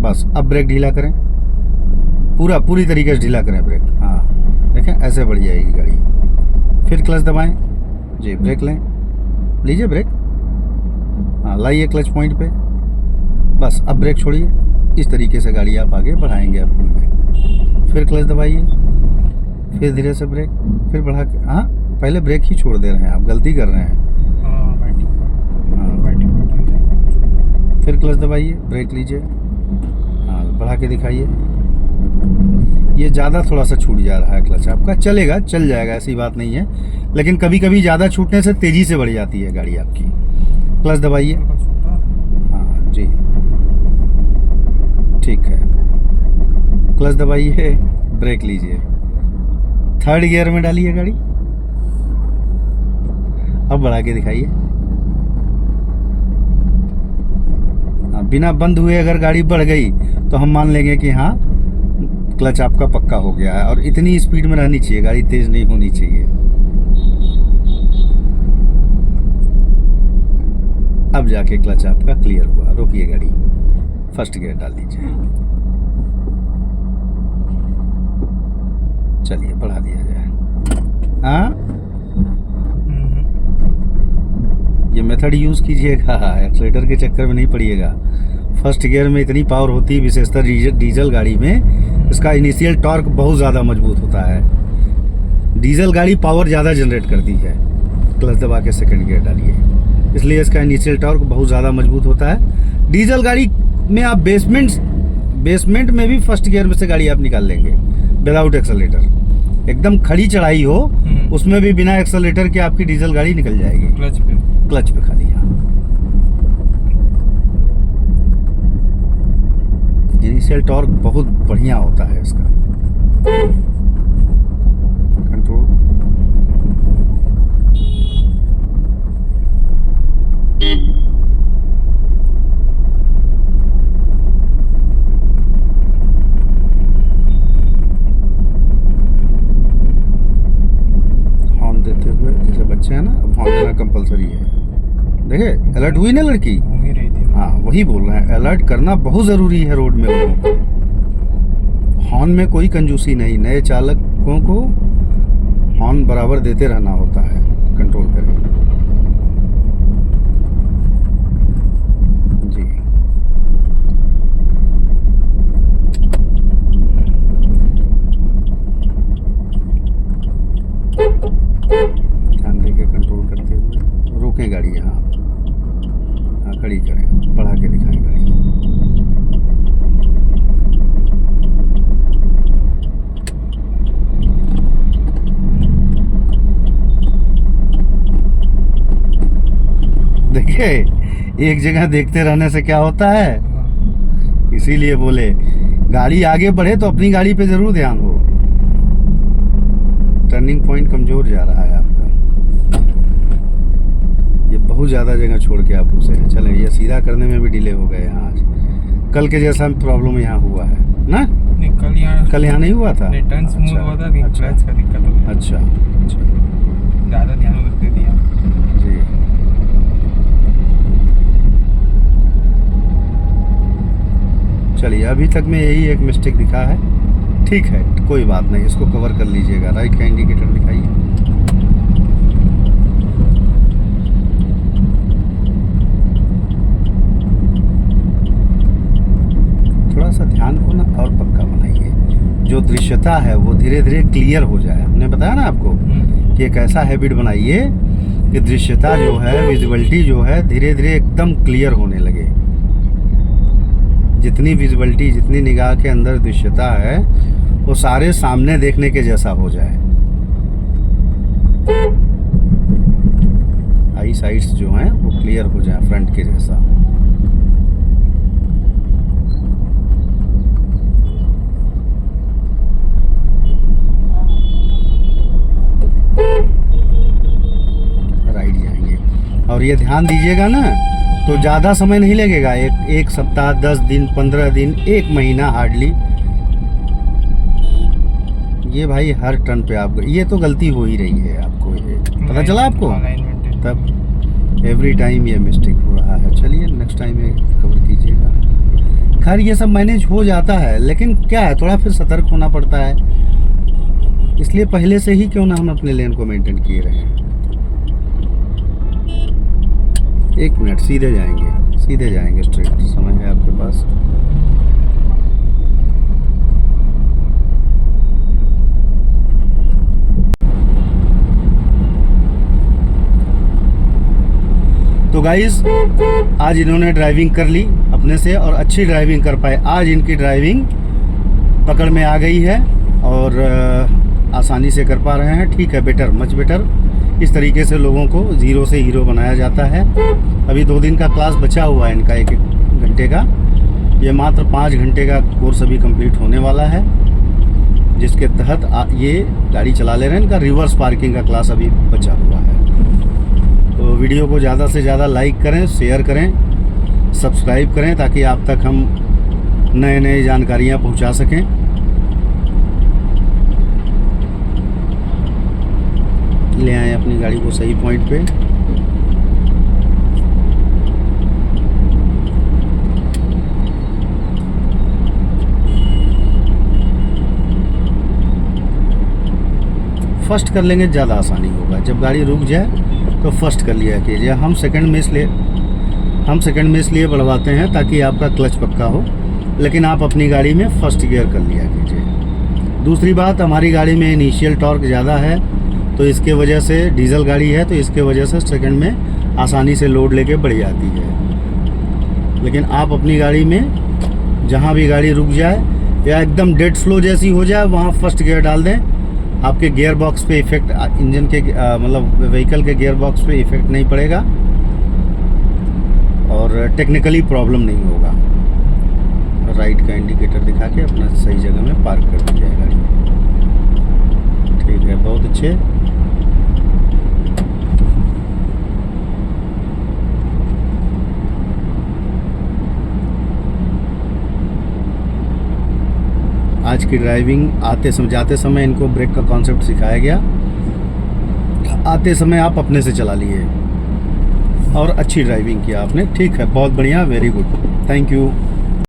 बस। अब ब्रेक ढीला करें, पूरी तरीके से ढीला करें ब्रेक। हाँ देखें, ऐसे बढ़ जाएगी गाड़ी। फिर क्लच दबाएं जी, ब्रेक लें, लीजिए ब्रेक। हाँ लाइए क्लच पॉइंट पे, बस। अब ब्रेक छोड़िए, इस तरीके से गाड़ी आप आगे बढ़ाएंगे आप पुल में। फिर क्लच दबाइए, फिर धीरे से ब्रेक, फिर बढ़ा के। हाँ पहले ब्रेक ही छोड़ दे रहे हैं आप, गलती कर रहे हैं। फिर क्लच दबाइए, ब्रेक लीजिए, हाँ बढ़ा के दिखाइए। ये ज़्यादा थोड़ा सा छूट जा रहा है क्लच आपका, चलेगा, चल जाएगा, ऐसी बात नहीं है। लेकिन कभी कभी ज़्यादा छूटने से तेज़ी से बढ़ जाती है गाड़ी आपकी। क्लच दबाइए, हाँ जी ठीक है। क्लच दबाइए, ब्रेक लीजिए, थर्ड गियर में डालिए गाड़ी, अब बढ़ा के दिखाइए। बिना बंद हुए अगर गाड़ी बढ़ गई तो हम मान लेंगे कि हाँ क्लच आपका पक्का हो गया है। और इतनी स्पीड में रहनी चाहिए गाड़ी, तेज नहीं होनी चाहिए। अब जाके क्लच आपका क्लियर हुआ। रोकिए गाड़ी, फर्स्ट गियर डाल दीजिए, चलिए बढ़ा दिया जाए। हाँ ये मेथड यूज़ कीजिएगा, एक्सीलेटर के चक्कर में नहीं पड़िएगा। फर्स्ट गियर में इतनी पावर होती है, विशेषतर डीजल गाड़ी में, इसका इनिशियल टॉर्क बहुत ज़्यादा मजबूत होता है। डीजल गाड़ी पावर ज़्यादा जनरेट करती है। क्लच दबा के सेकंड गियर डालिए, इसलिए इसका इनिशियल टॉर्क बहुत ज़्यादा मजबूत होता है। डीजल गाड़ी में आप बेसमेंट में भी फर्स्ट गियर में से गाड़ी आप निकाल लेंगे विदाउट एक्सेलेरेटर। एकदम खड़ी चढ़ाई हो उसमें भी बिना एक्सेलेरेटर के आपकी डीजल गाड़ी निकल जाएगी। क्लच पे खाली। हाँ, इनिशियल टॉर्क बहुत बढ़िया होता है इसका। कंट्रोल, हॉर्न देते हुए, जैसे बच्चे हैं ना, अब हॉर्न देना कंपलसरी है। देखे अलर्ट हुई ना लड़की। हाँ, वही बोल रहे हैं, अलर्ट करना बहुत ज़रूरी है रोड में लोगों को। हॉर्न में कोई कंजूसी नहीं, नए चालकों को हॉर्न बराबर देते रहना होता है। कंट्रोल करें जी। ध्यान देके कंट्रोल करते हुए रोकें गाड़ी। यहाँ खड़ी करें, बढ़ा के दिखाएं गाड़ी। देखिए, एक जगह देखते रहने से क्या होता है, इसीलिए बोले गाड़ी आगे बढ़े तो अपनी गाड़ी पे जरूर ध्यान हो। टर्निंग पॉइंट कमजोर जा रहा है आपका, ये बहुत ज़्यादा जगह छोड़ के आप उसे हैं। चलें, ये सीधा करने में भी डिले हो गए यहाँ आज। कल के जैसा प्रॉब्लम यहाँ हुआ है ना? नहीं, कल यहाँ नहीं हुआ था। नहीं, टर्न स्मूथ हुआ था, क्लच का दिक्कत हो गया। अच्छा, ज़्यादा ध्यान उधर दे दिया जी। चलिए, अभी तक में यही एक मिस्टेक दिखा है। ठीक है, कोई बात नहीं, इसको कवर कर लीजिएगा। राइट का इंडिकेटर दिखाइए। थोड़ा सा ध्यान को ना और पक्का बनाइए, जो दृश्यता है वो धीरे धीरे क्लियर हो जाए। हमने बताया ना आपको कि एक ऐसा हैबिट बनाइए कि दृश्यता जो है, विजिबिलिटी जो है, धीरे धीरे एकदम क्लियर होने लगे। जितनी विजिबिलिटी, जितनी निगाह के अंदर दृश्यता है, वो सारे सामने देखने के जैसा हो जाए। आई साइड्स जो हैं वो क्लियर हो जाए, फ्रंट के जैसा। राइट जाएंगे, और ये ध्यान दीजिएगा ना, तो ज़्यादा समय नहीं लगेगा। एक सप्ताह, 10 दिन, 15 दिन, 1 महीना हार्डली। ये भाई हर टर्न पे आप, ये तो गलती हो ही रही है आपको, ये पता चला आपको? तब एवरी टाइम ये मिस्टेक हो रहा है। चलिए, नेक्स्ट टाइम ये कवर कीजिएगा। खैर, ये सब मैनेज हो जाता है, लेकिन क्या है, थोड़ा फिर सतर्क होना पड़ता है। इसलिए पहले से ही क्यों ना हम अपने लेन को मेंटेन किए रहें। 1 मिनट, सीधे जाएंगे, स्ट्रेट। समय है आपके पास। तो गाइस, आज इन्होंने ड्राइविंग कर ली अपने से और अच्छी ड्राइविंग कर पाए। आज इनकी ड्राइविंग पकड़ में आ गई है और आसानी से कर पा रहे हैं। ठीक है, बेटर, मच बेटर। इस तरीके से लोगों को ज़ीरो से हीरो बनाया जाता है। अभी 2 दिन का क्लास बचा हुआ है इनका, 1-1 घंटे का। ये मात्र 5 घंटे का कोर्स अभी कंप्लीट होने वाला है, जिसके तहत ये गाड़ी चला ले रहे हैं। इनका रिवर्स पार्किंग का क्लास अभी बचा हुआ है। तो वीडियो को ज़्यादा से ज़्यादा लाइक करें, शेयर करें, सब्सक्राइब करें, ताकि आप तक हम नए जानकारियाँ पहुँचा सकें। ले आए अपनी गाड़ी को सही पॉइंट पे। फर्स्ट कर लेंगे, ज़्यादा आसानी होगा। जब गाड़ी रुक जाए तो फर्स्ट कर लिया कीजिए। हम सेकंड में इसलिए बढ़वाते हैं ताकि आपका क्लच पक्का हो, लेकिन आप अपनी गाड़ी में फर्स्ट गियर कर लिया कीजिए। दूसरी बात, हमारी गाड़ी में इनिशियल टॉर्क ज़्यादा है, तो इसके वजह से डीजल गाड़ी है, तो इसके वजह से सेकंड में आसानी से लोड लेके बढ़ जाती है। लेकिन आप अपनी गाड़ी में जहाँ भी गाड़ी रुक जाए या एकदम डेड स्लो जैसी हो जाए, वहाँ फर्स्ट गियर डाल दें। आपके गियर बॉक्स पे इफ़ेक्ट, इंजन के मतलब व्हीकल के गियर बॉक्स पे इफ़ेक्ट नहीं पड़ेगा और टेक्निकली प्रॉब्लम नहीं होगा। राइट का इंडिकेटर दिखा के अपना सही जगह में पार्क कर दी जाए गाड़ी। ठीक है, बहुत अच्छे। आज की ड्राइविंग, जाते समय इनको ब्रेक का कॉन्सेप्ट सिखाया गया, आते समय आप अपने से चला लिए और अच्छी ड्राइविंग किया आपने। ठीक है, बहुत बढ़िया, वेरी गुड, थैंक यू।